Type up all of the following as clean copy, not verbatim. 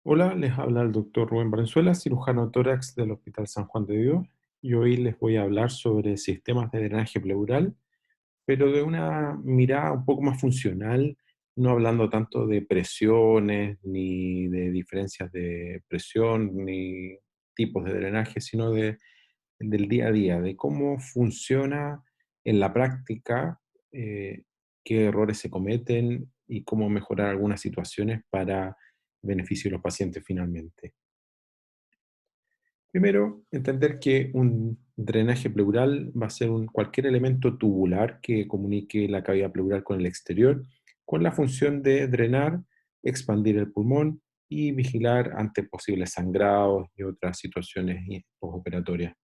Hola, les habla el doctor Rubén Valenzuela, cirujano tórax del Hospital San Juan de Dios, y hoy les voy a hablar sobre sistemas de drenaje pleural, pero de una mirada un poco más funcional, no hablando tanto de presiones, ni de diferencias de presión, ni tipos de drenaje, sino del día a día, de cómo funciona en la práctica, eh, qué errores se cometen y cómo mejorar algunas situaciones para beneficio de los pacientes finalmente. Primero, entender que un drenaje pleural va a ser cualquier elemento tubular que comunique la cavidad pleural con el exterior, con la función de drenar, expandir el pulmón y vigilar ante posibles sangrados y otras situaciones postoperatorias.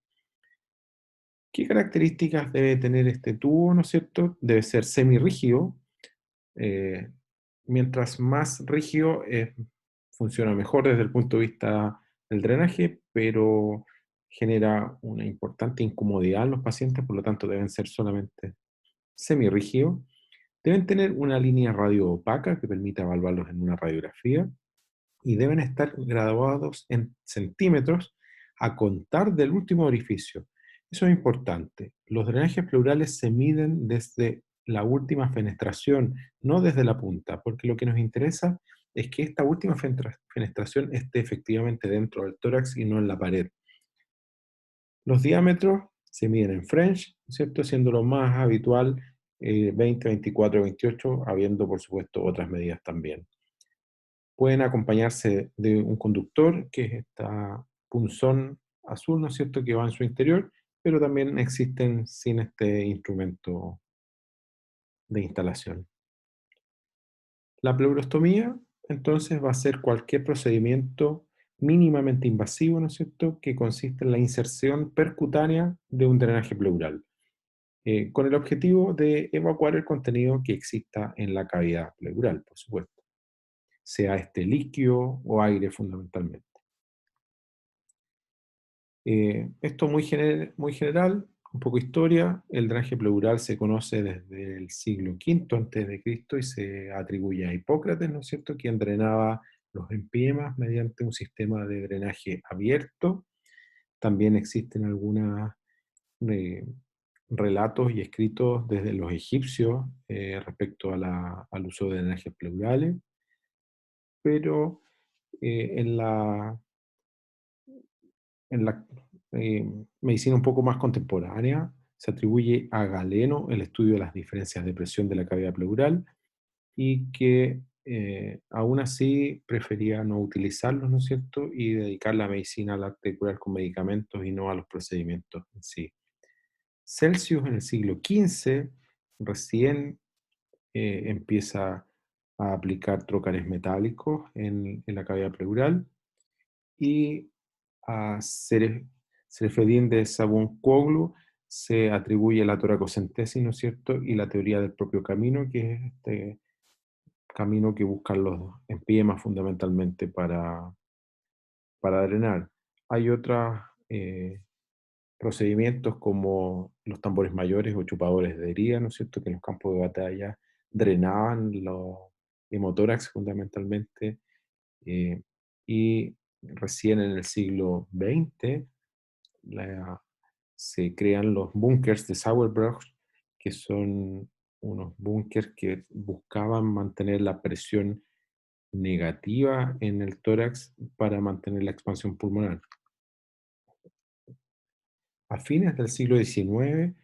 ¿Qué características debe tener este tubo, no es cierto? Debe ser semirrígido. eh, Mientras más rígido, funciona mejor desde el punto de vista del drenaje, pero genera una importante incomodidad en los pacientes, por lo tanto deben ser solamente semirrígidos. Deben tener una línea radio opaca que permita evaluarlos en una radiografía y deben estar graduados en centímetros a contar del último orificio. Eso es importante. Los drenajes pleurales se miden desde la última fenestración, no desde la punta, porque lo que nos interesa es que esta última fenestración esté efectivamente dentro del tórax y no en la pared. Los diámetros se miden en French, ¿cierto? Siendo lo más habitual 20, 24, 28, habiendo por supuesto otras medidas también. Pueden acompañarse de un conductor, que es esta punzón azul, ¿no es cierto?, que va en su interior, pero también existen sin este instrumento de instalación. La pleurostomía, entonces, va a ser cualquier procedimiento mínimamente invasivo, ¿no es cierto?, que consiste en la inserción percutánea de un drenaje pleural, con el objetivo de evacuar el contenido que exista en la cavidad pleural, por supuesto, sea este líquido o aire fundamentalmente. Esto muy general, un poco historia. El drenaje pleural se conoce desde el siglo V antes de Cristo y se atribuye a Hipócrates, ¿no es cierto?, quien drenaba los empimas mediante un sistema de drenaje abierto. También existen algunos relatos y escritos desde los egipcios respecto a al uso de drenajes pleurales, pero en la medicina un poco más contemporánea, se atribuye a Galeno el estudio de las diferencias de presión de la cavidad pleural y que aún así prefería no utilizarlos, ¿no es cierto?, y dedicar la medicina al arte de curar con medicamentos y no a los procedimientos en sí. Celsius en el siglo XV recién empieza a aplicar trócares metálicos en la cavidad pleural y a Serefedín de Savon-Coglou se atribuye la toracocentesis, ¿no es cierto?, y la teoría del propio camino, que es este camino que buscan los empiemas fundamentalmente para drenar. Hay otros procedimientos como los tambores mayores o chupadores de herida, ¿no es cierto?, que en los campos de batalla drenaban los hemotórax fundamentalmente, eh, y recién en el siglo XX la- se crean los búnkers de Sauerbruch, que son unos búnkers que buscaban mantener la presión negativa en el tórax para mantener la expansión pulmonar. A fines del siglo XIX,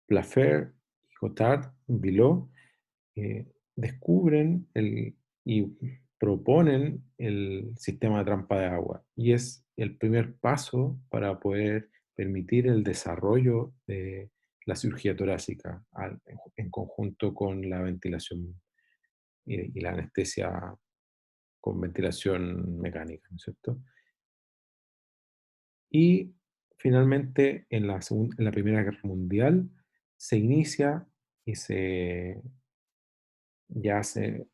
Plafer y Gotthard Villot descubren y proponen el sistema de trampa de agua, y es el primer paso para poder permitir el desarrollo de la cirugía torácica en conjunto con la ventilación y la anestesia con ventilación mecánica, ¿no es cierto? Y finalmente, en la Primera Guerra Mundial, se inicia y ya se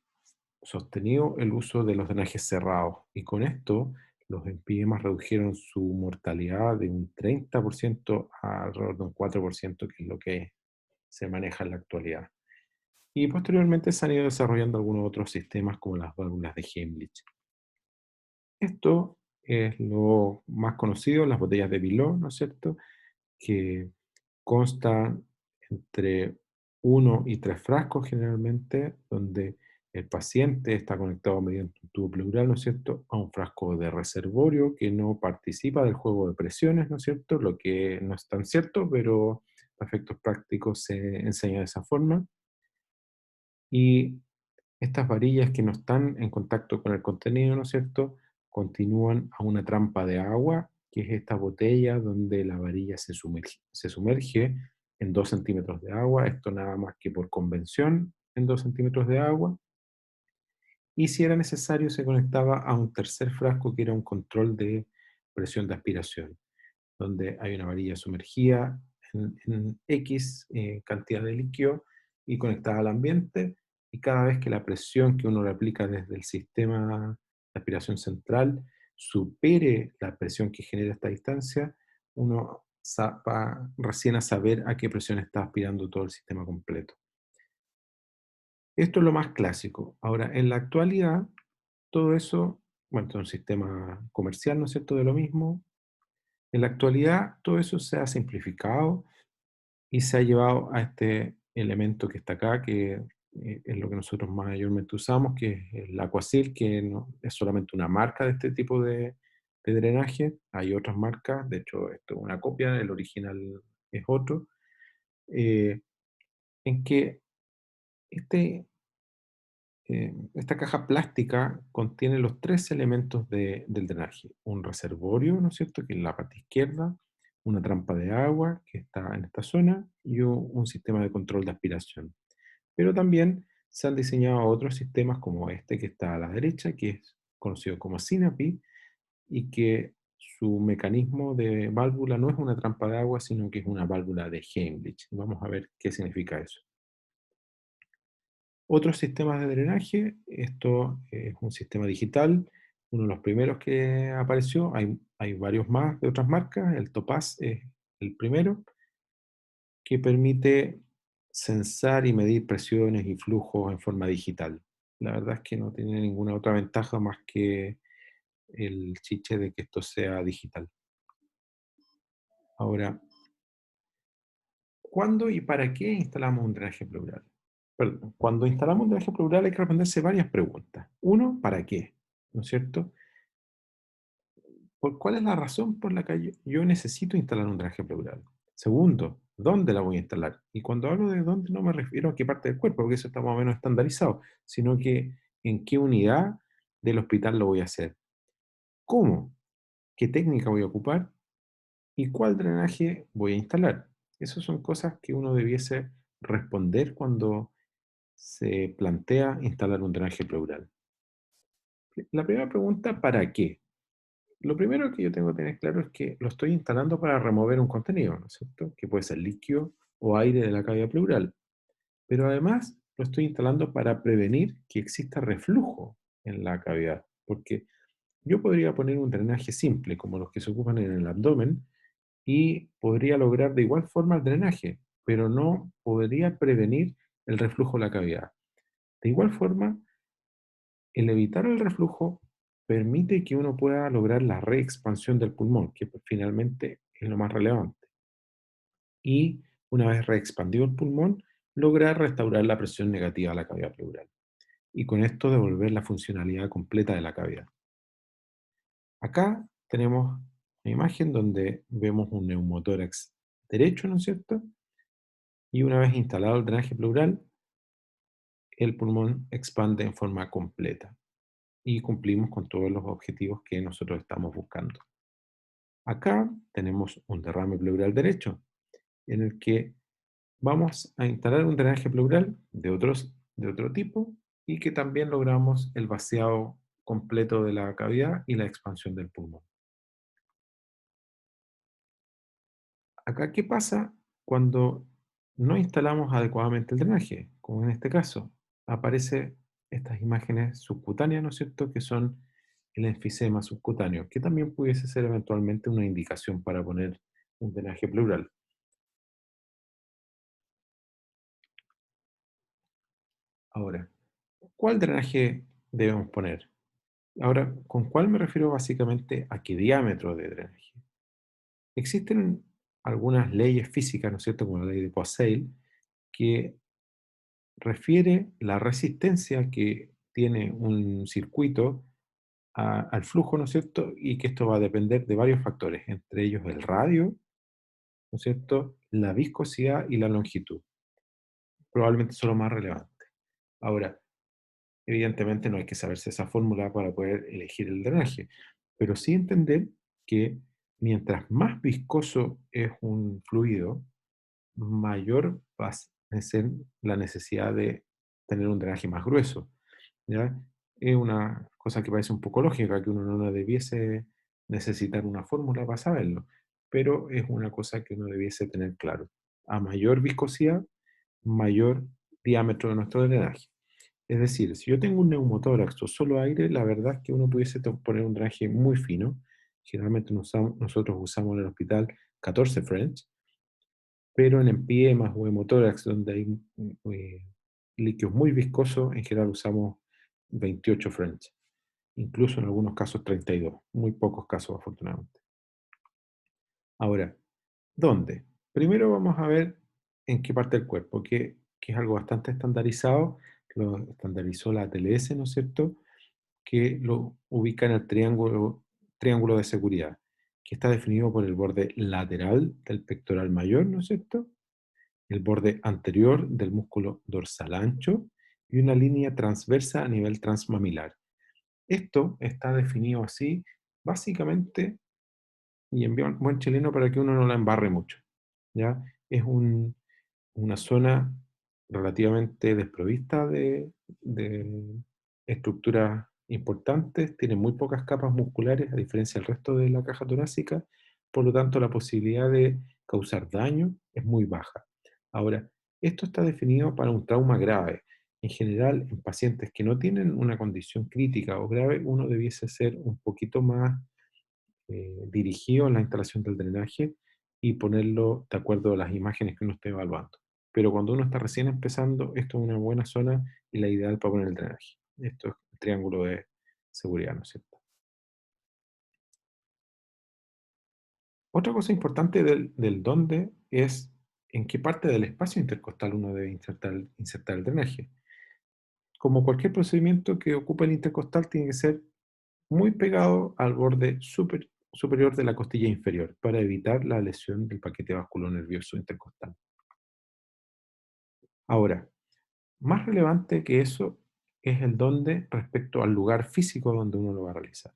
sostenido el uso de los drenajes cerrados, y con esto los empimas redujeron su mortalidad de un 30% a alrededor de un 4%, que es lo que se maneja en la actualidad. Y posteriormente se han ido desarrollando algunos otros sistemas como las válvulas de Heimlich. Esto es lo más conocido, las botellas de Biló, ¿no es cierto? Que constan entre uno y 3 frascos generalmente, donde el paciente está conectado mediante un tubo pleural, ¿no es cierto?, a un frasco de reservorio que no participa del juego de presiones, ¿no es cierto?, lo que no es tan cierto, pero para efectos prácticos se enseña de esa forma. Y estas varillas que no están en contacto con el contenido, ¿no es cierto?, continúan a una trampa de agua, que es esta botella donde la varilla se sumerge en 2 centímetros de agua, esto nada más que por convención, en 2 centímetros de agua, y si era necesario se conectaba a un tercer frasco que era un control de presión de aspiración, donde hay una varilla sumergida en X cantidad de líquido y conectada al ambiente, y cada vez que la presión que uno le aplica desde el sistema de aspiración central supere la presión que genera esta distancia, uno va recién a saber a qué presión está aspirando todo el sistema completo. Esto es lo más clásico. Ahora, en la actualidad, todo eso, bueno, esto es un sistema comercial, ¿no es cierto?, de lo mismo. En la actualidad, todo eso se ha simplificado y se ha llevado a este elemento que está acá, que es lo que nosotros mayormente usamos, que es el Aquasil, que no, es solamente una marca de este tipo de drenaje. Hay otras marcas, de hecho, esto es una copia, el original es otro, eh, en que este, esta caja plástica contiene los tres elementos del drenaje. Un reservorio, ¿no es cierto?, que es la parte izquierda, una trampa de agua, que está en esta zona, y un sistema de control de aspiración. Pero también se han diseñado otros sistemas como este que está a la derecha, que es conocido como Synapi, y que su mecanismo de válvula no es una trampa de agua, sino que es una válvula de Heimlich. Vamos a ver qué significa eso. Otros sistemas de drenaje, esto es un sistema digital, uno de los primeros que apareció, hay varios más de otras marcas, el Topaz es el primero, que permite censar y medir presiones y flujos en forma digital. La verdad es que no tiene ninguna otra ventaja más que el chiche de que esto sea digital. Ahora, ¿cuándo y para qué instalamos un drenaje pleural? Perdón, cuando instalamos un drenaje pleural hay que responderse varias preguntas. Uno, ¿para qué? ¿No es cierto? ¿Cuál es la razón por la que yo necesito instalar un drenaje pleural? Segundo, ¿dónde la voy a instalar? Y cuando hablo de dónde no me refiero a qué parte del cuerpo, porque eso está más o menos estandarizado, sino que en qué unidad del hospital lo voy a hacer. ¿Cómo? ¿Qué técnica voy a ocupar? ¿Y cuál drenaje voy a instalar? Esas son cosas que uno debiese responder cuando se plantea instalar un drenaje pleural. La primera pregunta, ¿para qué? Lo primero que yo tengo que tener claro es que lo estoy instalando para remover un contenido, ¿no es cierto?, que puede ser líquido o aire de la cavidad pleural. Pero además lo estoy instalando para prevenir que exista reflujo en la cavidad. Porque yo podría poner un drenaje simple, como los que se ocupan en el abdomen, y podría lograr de igual forma el drenaje, pero no podría prevenir el reflujo de la cavidad. De igual forma, el evitar el reflujo permite que uno pueda lograr la reexpansión del pulmón, que pues, finalmente es lo más relevante. Y una vez reexpandido el pulmón, lograr restaurar la presión negativa a la cavidad pleural. Y con esto devolver la funcionalidad completa de la cavidad. Acá tenemos una imagen donde vemos un neumotórax derecho, ¿no es cierto? Y una vez instalado el drenaje pleural, el pulmón expande en forma completa y cumplimos con todos los objetivos que nosotros estamos buscando. Acá tenemos un derrame pleural derecho, en el que vamos a instalar un drenaje pleural de otro tipo y que también logramos el vaciado completo de la cavidad y la expansión del pulmón. Acá, ¿qué pasa cuando no instalamos adecuadamente el drenaje? Como en este caso, aparecen estas imágenes subcutáneas, ¿no es cierto?, que son el enfisema subcutáneo, que también pudiese ser eventualmente una indicación para poner un drenaje pleural. Ahora, ¿cuál drenaje debemos poner? Ahora, ¿con cuál me refiero básicamente a qué diámetro de drenaje? Existen algunas leyes físicas, ¿no es cierto?, como la ley de Poiseuille, que refiere la resistencia que tiene un circuito al flujo, ¿no es cierto? Y que esto va a depender de varios factores, entre ellos el radio, ¿no es cierto?, la viscosidad y la longitud. Probablemente son los más relevantes. Ahora, evidentemente no hay que saberse esa fórmula para poder elegir el drenaje, pero sí entender que mientras más viscoso es un fluido, mayor va a ser la necesidad de tener un drenaje más grueso, ¿ya? Es una cosa que parece un poco lógica, que uno no debiese necesitar una fórmula para saberlo, pero es una cosa que uno debiese tener claro. A mayor viscosidad, mayor diámetro de nuestro drenaje. Es decir, si yo tengo un neumotórax o solo aire, la verdad es que uno pudiese poner un drenaje muy fino. Generalmente nosotros usamos en el hospital 14 French, pero en empiemas o hemotórax, donde hay líquidos muy viscosos, en general usamos 28 French, incluso en algunos casos 32, muy pocos casos afortunadamente. Ahora, ¿dónde? Primero vamos a ver en qué parte del cuerpo, que es algo bastante estandarizado, lo estandarizó la ATLS, ¿no es cierto?, que lo ubica en el triángulo de seguridad, que está definido por el borde lateral del pectoral mayor, ¿no es cierto?, el borde anterior del músculo dorsal ancho y una línea transversa a nivel transmamilar. Esto está definido así, básicamente, y en buen chileno para que uno no la embarre mucho, ¿ya? Es una zona relativamente desprovista de estructuras importantes, tiene muy pocas capas musculares, a diferencia del resto de la caja torácica, por lo tanto la posibilidad de causar daño es muy baja. Ahora, esto está definido para un trauma grave. En general, en pacientes que no tienen una condición crítica o grave, uno debiese ser un poquito más dirigido en la instalación del drenaje y ponerlo de acuerdo a las imágenes que uno esté evaluando. Pero cuando uno está recién empezando, esto es una buena zona y la ideal para poner el drenaje. Esto es el triángulo de seguridad, ¿no es cierto? Otra cosa importante del dónde es en qué parte del espacio intercostal uno debe insertar el drenaje. Como cualquier procedimiento que ocupe el intercostal, tiene que ser muy pegado al borde superior de la costilla inferior para evitar la lesión del paquete vasculonervioso intercostal. Ahora, más relevante que eso es el dónde respecto al lugar físico donde uno lo va a realizar.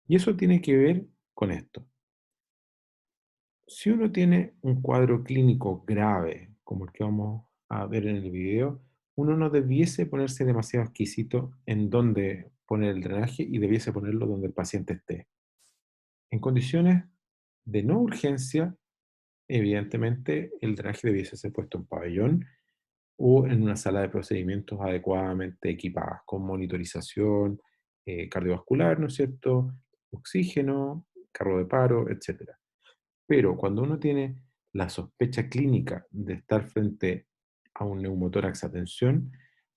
Y eso tiene que ver con esto. Si uno tiene un cuadro clínico grave, como el que vamos a ver en el video, uno no debiese ponerse demasiado exquisito en dónde poner el drenaje y debiese ponerlo donde el paciente esté. En condiciones de no urgencia, evidentemente el drenaje debiese ser puesto en pabellón o en una sala de procedimientos adecuadamente equipadas, con monitorización cardiovascular, ¿no es cierto? Oxígeno, carro de paro, etcétera. Pero cuando uno tiene la sospecha clínica de estar frente a un neumotórax a tensión,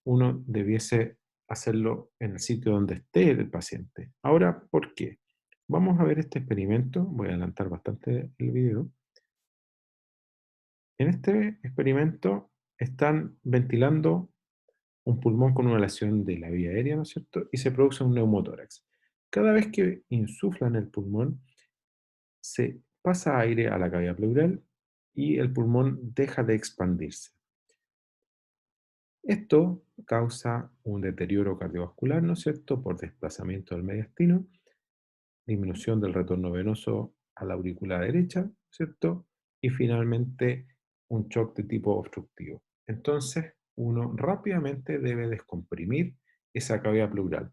uno debiese hacerlo en el sitio donde esté el paciente. Ahora, ¿por qué? Vamos a ver este experimento, voy a adelantar bastante el video. En este experimento están ventilando un pulmón con una lesión de la vía aérea, ¿no es cierto? Y se produce un neumotórax. Cada vez que insuflan el pulmón, se pasa aire a la cavidad pleural y el pulmón deja de expandirse. Esto causa un deterioro cardiovascular, ¿no es cierto?, por desplazamiento del mediastino, disminución del retorno venoso a la aurícula derecha, ¿cierto? Y finalmente un shock de tipo obstructivo. Entonces, uno rápidamente debe descomprimir esa cavidad pleural.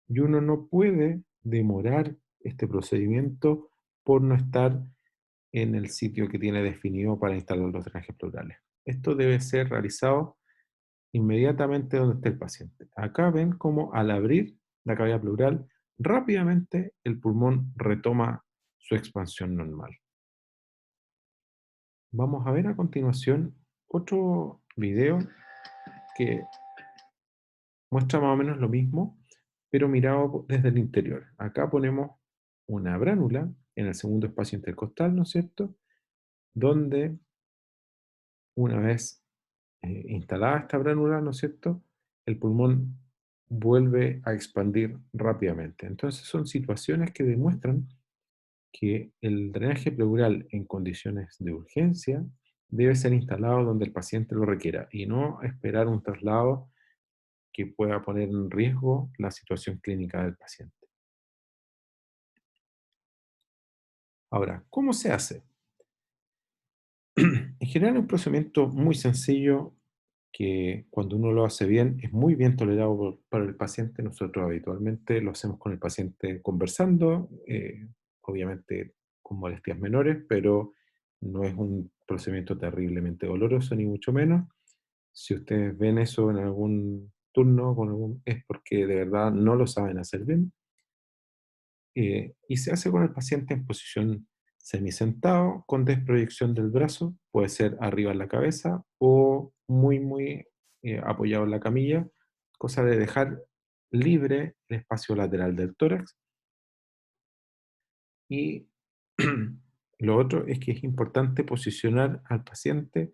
Y uno no puede demorar este procedimiento por no estar en el sitio que tiene definido para instalar los drenajes pleurales. Esto debe ser realizado inmediatamente donde esté el paciente. Acá ven cómo al abrir la cavidad pleural, rápidamente el pulmón retoma su expansión normal. Vamos a ver a continuación otro video que muestra más o menos lo mismo, pero mirado desde el interior. Acá ponemos una bránula en el segundo espacio intercostal, ¿no es cierto? Donde una vez instalada esta bránula, ¿no es cierto? El pulmón vuelve a expandir rápidamente. Entonces son situaciones que demuestran que el drenaje pleural en condiciones de urgencia debe ser instalado donde el paciente lo requiera y no esperar un traslado que pueda poner en riesgo la situación clínica del paciente. Ahora, ¿cómo se hace? En general es un procedimiento muy sencillo que cuando uno lo hace bien es muy bien tolerado por el paciente. Nosotros habitualmente lo hacemos con el paciente conversando, obviamente con molestias menores, pero no es un procedimiento terriblemente doloroso ni mucho menos. Si ustedes ven eso en algún turno es porque de verdad no lo saben hacer bien. Y se hace con el paciente en posición semisentado, con desproyección del brazo, puede ser arriba en la cabeza o muy apoyado en la camilla, cosa de dejar libre el espacio lateral del tórax. Y lo otro es que es importante posicionar al paciente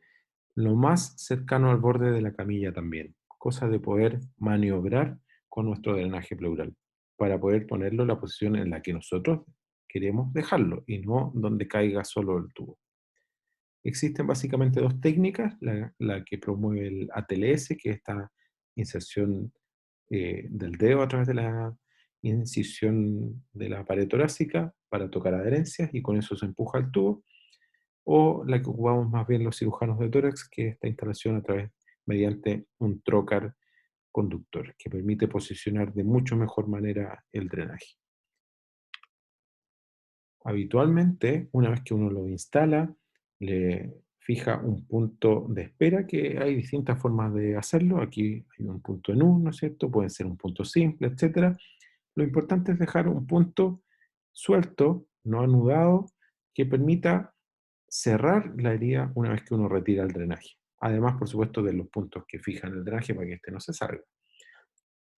lo más cercano al borde de la camilla también, cosa de poder maniobrar con nuestro drenaje pleural, para poder ponerlo en la posición en la que nosotros queremos dejarlo y no donde caiga solo el tubo. Existen básicamente dos técnicas, la que promueve el ATLS, que es esta inserción del dedo a través de la incisión de la pared torácica para tocar adherencias y con eso se empuja el tubo, o la que ocupamos más bien los cirujanos de tórax, que es esta instalación a través mediante un trocar conductor, que permite posicionar de mucho mejor manera el drenaje. Habitualmente, una vez que uno lo instala, le fija un punto de espera, que hay distintas formas de hacerlo. Aquí hay un punto en U, ¿no es cierto? Pueden ser un punto simple, etcétera. Lo importante es dejar un punto suelto, no anudado, que permita cerrar la herida una vez que uno retira el drenaje. Además, por supuesto, de los puntos que fijan el drenaje para que este no se salga.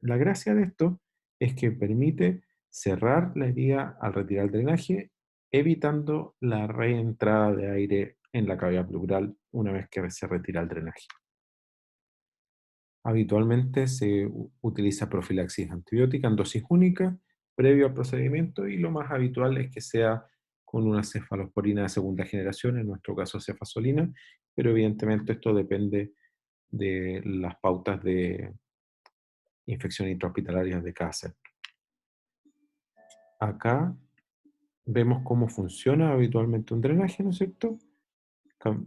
La gracia de esto es que permite cerrar la herida al retirar el drenaje, evitando la reentrada de aire en la cavidad pleural una vez que se retira el drenaje. Habitualmente se utiliza profilaxis antibiótica en dosis única previo al procedimiento y lo más habitual es que sea con una cefalosporina de segunda generación, en nuestro caso cefazolina, pero evidentemente esto depende de las pautas de infección intrahospitalaria de cada centro. Acá vemos cómo funciona habitualmente un drenaje, ¿no es cierto?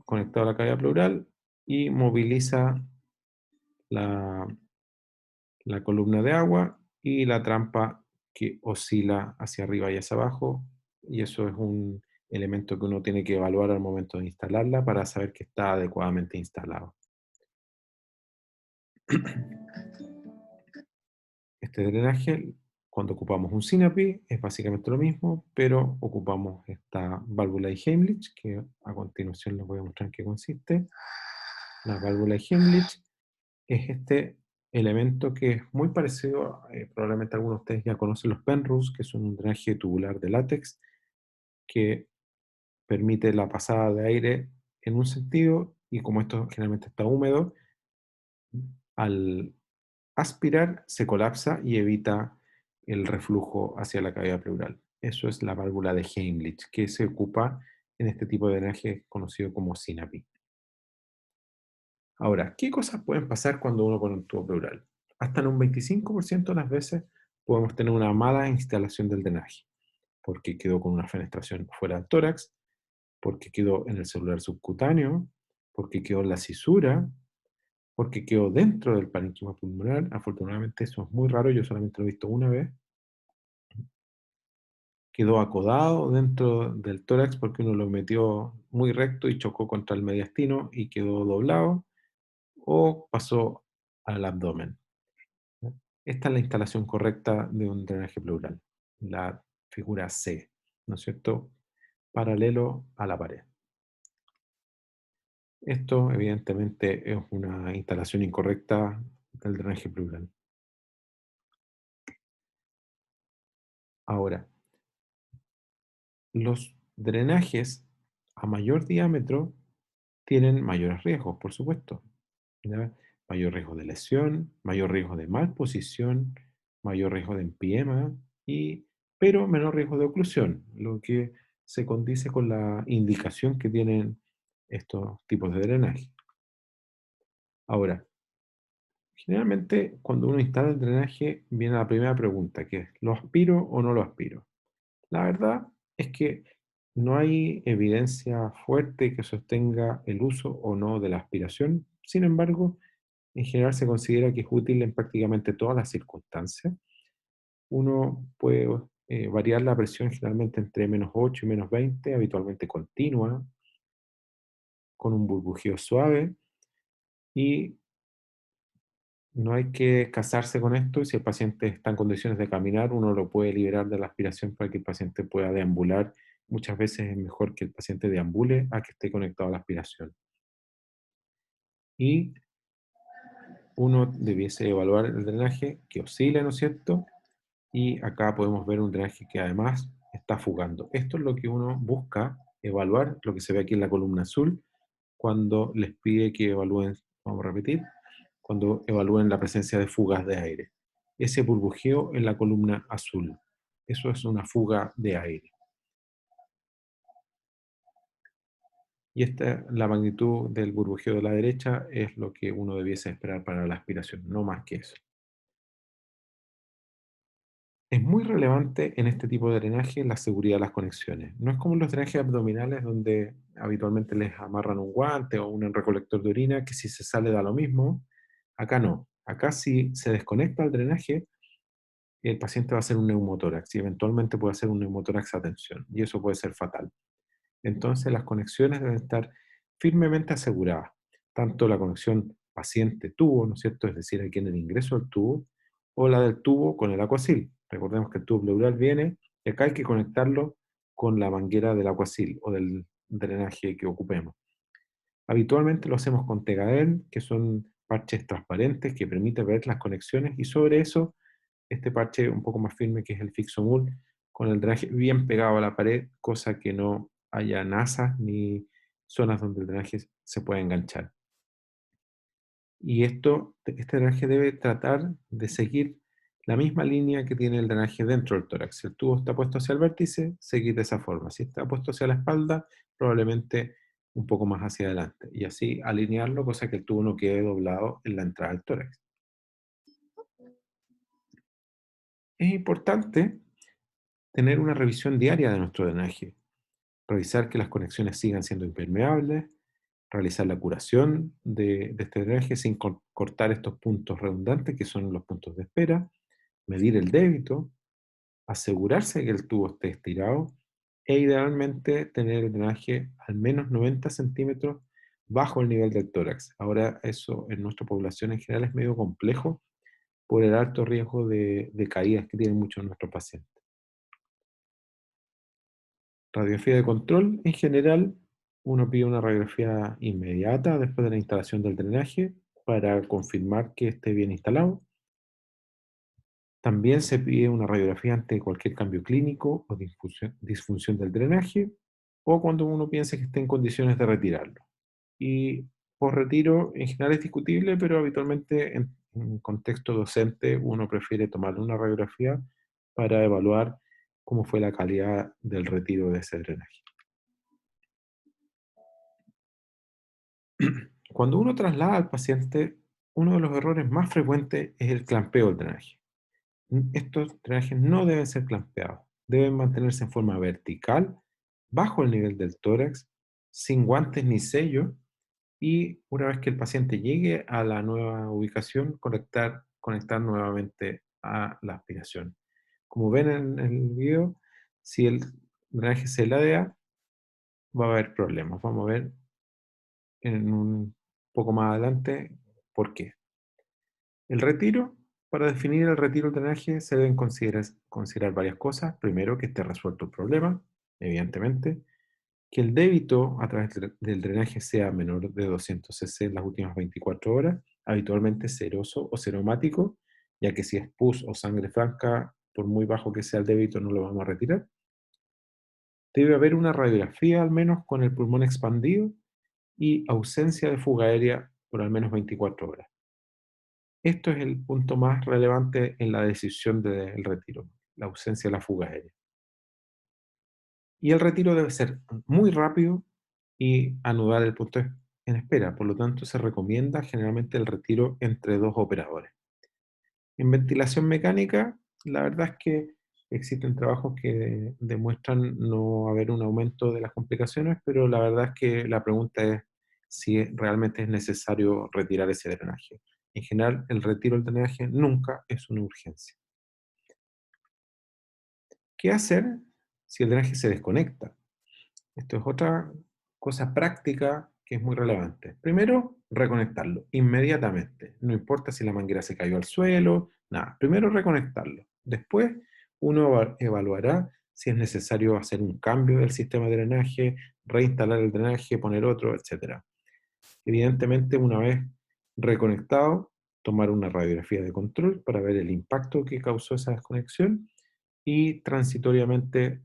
Conectado a la cavidad pleural y moviliza la, la columna de agua y la trampa que oscila hacia arriba y hacia abajo. Y eso es un elemento que uno tiene que evaluar al momento de instalarla para saber que está adecuadamente instalado. Este drenaje, cuando ocupamos un SINAPI, es básicamente lo mismo, pero ocupamos esta válvula de Heimlich, que a continuación les voy a mostrar en qué consiste. La válvula de Heimlich es este elemento que es muy parecido, probablemente algunos de ustedes ya conocen los Penrose, que son un drenaje tubular de látex que permite la pasada de aire en un sentido y como esto generalmente está húmedo, al aspirar se colapsa y evita el reflujo hacia la cavidad pleural. Eso es la válvula de Heimlich, que se ocupa en este tipo de drenaje conocido como SINAPI. Ahora, ¿qué cosas pueden pasar cuando uno pone un tubo pleural? Hasta en un 25% de las veces podemos tener una mala instalación del drenaje, porque quedó con una fenestración fuera del tórax, porque quedó en el celular subcutáneo, porque quedó en la cisura, porque quedó dentro del parénquima pulmonar. Afortunadamente eso es muy raro, yo solamente lo he visto una vez. Quedó acodado dentro del tórax porque uno lo metió muy recto y chocó contra el mediastino y quedó doblado, o pasó al abdomen. Esta es la instalación correcta de un drenaje pleural, la figura C, ¿no es cierto? Paralelo a la pared. Esto, evidentemente, es una instalación incorrecta del drenaje pleural. Ahora, los drenajes a mayor diámetro tienen mayores riesgos, por supuesto, ¿ya? Mayor riesgo de lesión, mayor riesgo de malposición, mayor riesgo de empiema, pero menor riesgo de oclusión, lo que se condice con la indicación que tienen estos tipos de drenaje. Ahora, generalmente cuando uno instala el drenaje viene la primera pregunta, que es, ¿lo aspiro o no lo aspiro? La verdad es que no hay evidencia fuerte que sostenga el uso o no de la aspiración. Sin embargo, en general se considera que es útil en prácticamente todas las circunstancias. Uno puede variar la presión generalmente entre -8 y -20, habitualmente continua, con un burbujeo suave, y no hay que casarse con esto. Y si el paciente está en condiciones de caminar, uno lo puede liberar de la aspiración para que el paciente pueda deambular. Muchas veces es mejor que el paciente deambule a que esté conectado a la aspiración. Y uno debiese evaluar el drenaje que oscila, ¿no es cierto? Y acá podemos ver un drenaje que además está fugando. Esto es lo que uno busca evaluar, lo que se ve aquí en la columna azul, cuando les pide que evalúen, vamos a repetir, cuando evalúen la presencia de fugas de aire. Ese burbujeo en la columna azul, eso es una fuga de aire. Y esta, la magnitud del burbujeo de la derecha es lo que uno debiese esperar para la aspiración, no más que eso. Es muy relevante en este tipo de drenaje la seguridad de las conexiones. No es como en los drenajes abdominales donde habitualmente les amarran un guante o un recolector de orina que si se sale da lo mismo. Acá no. Acá si se desconecta el drenaje, el paciente va a hacer un neumotórax y eventualmente puede hacer un neumotórax a tensión y eso puede ser fatal. Entonces las conexiones deben estar firmemente aseguradas, tanto la conexión paciente-tubo, ¿no es cierto? Es decir, aquí en el ingreso del tubo, o la del tubo con el acuacil. Recordemos que el tubo pleural viene y acá hay que conectarlo con la manguera del acuacil o del drenaje que ocupemos. Habitualmente lo hacemos con Tegaderm, que son parches transparentes que permiten ver las conexiones, y sobre eso este parche un poco más firme que es el Fixomul, con el drenaje bien pegado a la pared, cosa que no haya nasas ni zonas donde el drenaje se pueda enganchar. Y este drenaje debe tratar de seguir la misma línea que tiene el drenaje dentro del tórax. Si el tubo está puesto hacia el vértice, seguir de esa forma. Si está puesto hacia la espalda, probablemente un poco más hacia adelante. Y así alinearlo, cosa que el tubo no quede doblado en la entrada del tórax. Es importante tener una revisión diaria de nuestro drenaje, revisar que las conexiones sigan siendo impermeables, realizar la curación de este drenaje sin cortar estos puntos redundantes que son los puntos de espera, medir el débito, asegurarse que el tubo esté estirado e idealmente tener el drenaje al menos 90 centímetros bajo el nivel del tórax. Ahora eso en nuestra población en general es medio complejo por el alto riesgo de caídas que tienen muchos de nuestros pacientes. Radiografía de control, en general, uno pide una radiografía inmediata después de la instalación del drenaje para confirmar que esté bien instalado. También se pide una radiografía ante cualquier cambio clínico o disfunción del drenaje o cuando uno piense que esté en condiciones de retirarlo. Y por retiro, en general es discutible, pero habitualmente en contexto docente uno prefiere tomar una radiografía para evaluar cómo fue la calidad del retiro de ese drenaje. Cuando uno traslada al paciente, uno de los errores más frecuentes es el clampeo del drenaje. Estos drenajes no deben ser clampeados, deben mantenerse en forma vertical, bajo el nivel del tórax, sin guantes ni sello, y una vez que el paciente llegue a la nueva ubicación, conectar nuevamente a la aspiración. Como ven en el video, si el drenaje se ladea, va a haber problemas. Vamos a ver en un poco más adelante por qué. El retiro, para definir el retiro del drenaje se deben considerar varias cosas. Primero, que esté resuelto el problema, evidentemente. Que el débito a través del drenaje sea menor de 200 cc en las últimas 24 horas, habitualmente seroso o seromático, ya que si es pus o sangre franca por muy bajo que sea el débito, no lo vamos a retirar. Debe haber una radiografía al menos con el pulmón expandido y ausencia de fuga aérea por al menos 24 horas. Esto es el punto más relevante en la decisión del retiro, la ausencia de la fuga aérea. Y el retiro debe ser muy rápido y anudar el punto en espera. Por lo tanto, se recomienda generalmente el retiro entre dos operadores. En ventilación mecánica, la verdad es que existen trabajos que demuestran no haber un aumento de las complicaciones, pero la verdad es que la pregunta es si realmente es necesario retirar ese drenaje. En general, el retiro del drenaje nunca es una urgencia. ¿Qué hacer si el drenaje se desconecta? Esto es otra cosa práctica que es muy relevante. Primero, reconectarlo inmediatamente. No importa si la manguera se cayó al suelo, nada. Primero, reconectarlo. Después, uno evaluará si es necesario hacer un cambio del sistema de drenaje, reinstalar el drenaje, poner otro, etcétera. Evidentemente, una vez reconectado, tomar una radiografía de control para ver el impacto que causó esa desconexión y transitoriamente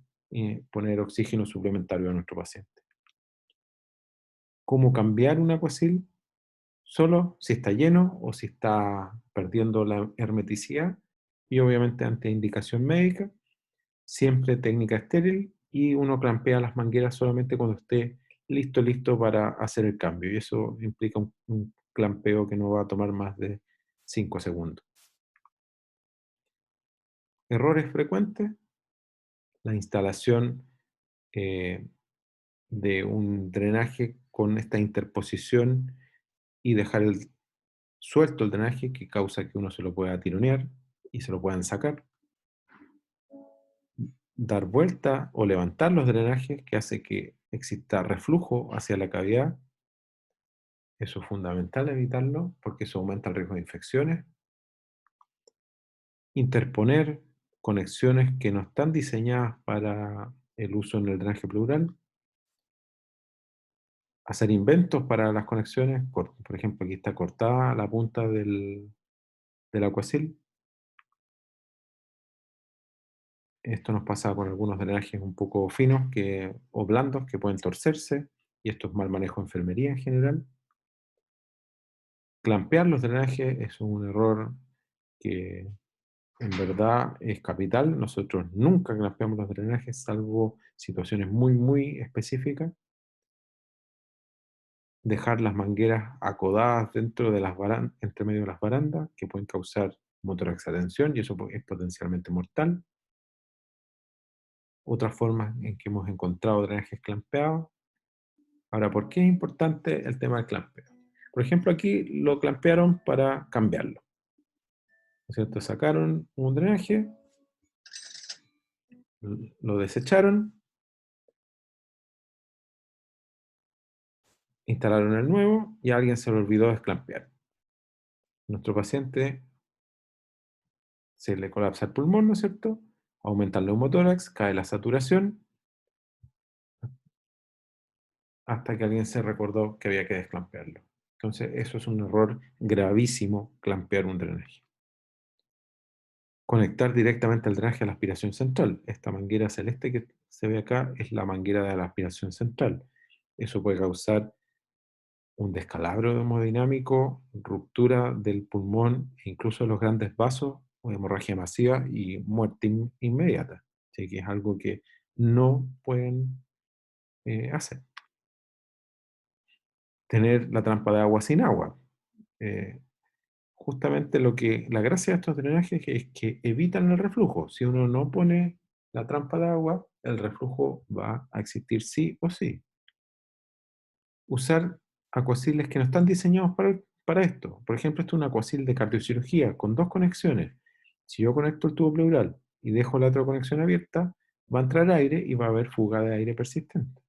poner oxígeno suplementario a nuestro paciente. ¿Cómo cambiar un acuacil? Solo si está lleno o si está perdiendo la hermeticidad y obviamente ante indicación médica, siempre técnica estéril y uno clampea las mangueras solamente cuando esté listo para hacer el cambio y eso implica un clampeo que no va a tomar más de 5 segundos. Errores frecuentes, la instalación eh, de un drenaje con esta interposición y dejar suelto el drenaje que causa que uno se lo pueda tironear y se lo puedan sacar. Dar vuelta o levantar los drenajes que hace que exista reflujo hacia la cavidad. Eso es fundamental evitarlo porque eso aumenta el riesgo de infecciones. Interponer conexiones que no están diseñadas para el uso en el drenaje pleural. Hacer inventos para las conexiones. Por ejemplo, aquí está cortada la punta del acuacil. Esto nos pasa con algunos drenajes un poco finos o blandos que pueden torcerse, y esto es mal manejo de enfermería en general. Clampear los drenajes es un error que en verdad es capital. Nosotros nunca clampeamos los drenajes, salvo situaciones muy específicas. Dejar las mangueras acodadas dentro de las entre medio de las barandas, que pueden causar motoraxatención, y eso es potencialmente mortal. Otras formas en que hemos encontrado drenajes clampeados. Ahora, ¿por qué es importante el tema del clampeo? Por ejemplo, aquí lo clampearon para cambiarlo, ¿no es cierto? Sacaron un drenaje, lo desecharon, instalaron el nuevo y a alguien se le olvidó desclampear. Nuestro paciente se le colapsa el pulmón, ¿no es cierto? Aumenta el neumotórax, cae la saturación, hasta que alguien se recordó que había que desclampearlo. Entonces, eso es un error gravísimo, clampear un drenaje. Conectar directamente el drenaje a la aspiración central. Esta manguera celeste que se ve acá es la manguera de la aspiración central. Eso puede causar un descalabro hemodinámico, ruptura del pulmón e incluso de los grandes vasos o hemorragia masiva y muerte inmediata. Así que es algo que no pueden hacer. Tener la trampa de agua sin agua. Eh, Justamente la gracia de estos drenajes es que evitan el reflujo. Si uno no pone la trampa de agua, el reflujo va a existir sí o sí. Usar acuaciles que no están diseñados para esto. Por ejemplo, esto es un acuacil de cardiocirugía con dos conexiones. Si yo conecto el tubo pleural y dejo la otra conexión abierta, va a entrar aire y va a haber fuga de aire persistente.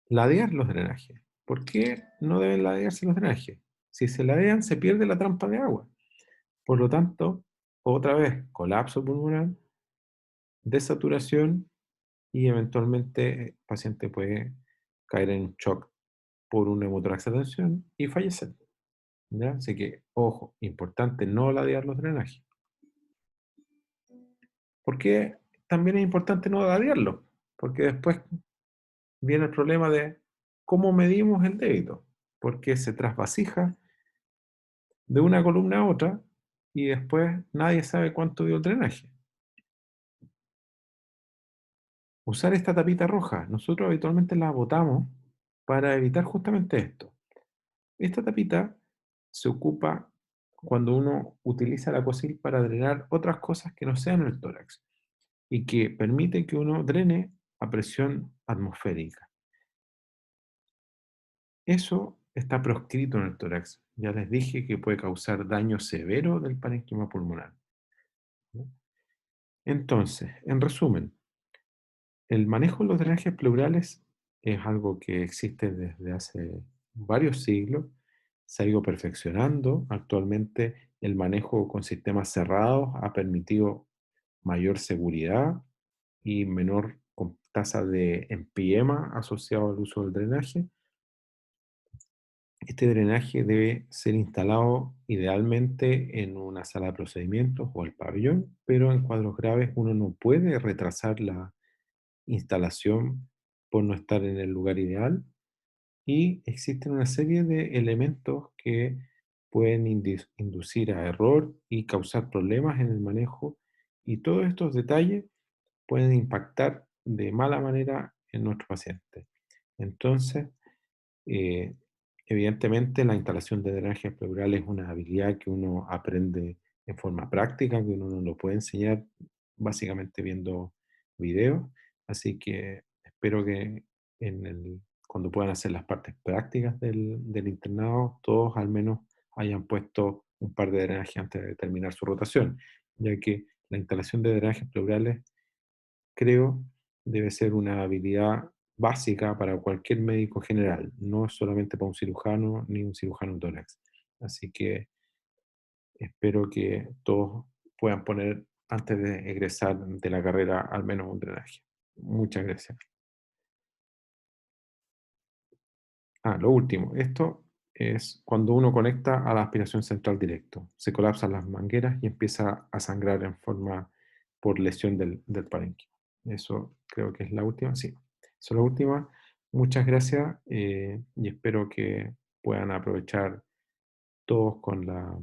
Ladear los drenajes. ¿Por qué no deben ladearse los drenajes? Si se ladean, se pierde la trampa de agua. Por lo tanto, otra vez, colapso pulmonar, desaturación y eventualmente el paciente puede caer en shock por una hematoraxatención y fallecer. ¿Ya? Así que, ojo, importante no ladear los drenajes. Porque también es importante no radiarlo, porque después viene el problema de cómo medimos el débito, porque se trasvasija de una columna a otra y después nadie sabe cuánto dio el drenaje. Usar esta tapita roja, nosotros habitualmente la botamos para evitar justamente esto. Esta tapita se ocupa cuando uno utiliza la cosil para drenar otras cosas que no sean el tórax y que permite que uno drene a presión atmosférica. Eso está proscrito en el tórax. Ya les dije que puede causar daño severo del parénquima pulmonar, ¿no? Entonces, en resumen, el manejo de los drenajes pleurales es algo que existe desde hace varios siglos, se ha ido perfeccionando. Actualmente el manejo con sistemas cerrados ha permitido mayor seguridad y menor tasa de empiema asociado al uso del drenaje. Este drenaje debe ser instalado idealmente en una sala de procedimientos o el pabellón, pero en cuadros graves uno no puede retrasar la instalación por no estar en el lugar ideal, y existen una serie de elementos que pueden inducir a error y causar problemas en el manejo, y todos estos detalles pueden impactar de mala manera en nuestro paciente. Entonces, eh, evidentemente, la instalación de drenajes pleurales es una habilidad que uno aprende en forma práctica, que uno no lo puede enseñar básicamente viendo videos. Así que espero que cuando puedan hacer las partes prácticas del internado, todos al menos hayan puesto un par de drenajes antes de terminar su rotación, ya que la instalación de drenajes pleurales, creo, debe ser una habilidad básica para cualquier médico general, no solamente para un cirujano ni un cirujano tórax. Así que espero que todos puedan poner antes de egresar de la carrera al menos un drenaje. Muchas gracias. Lo último, esto es cuando uno conecta a la aspiración central directo. Se colapsan las mangueras y empieza a sangrar en forma por lesión del parénquima. Eso creo que es la última, sí. Eso es la última. Muchas gracias, y espero que puedan aprovechar todos con la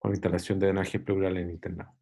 instalación de drenaje pleural en internado.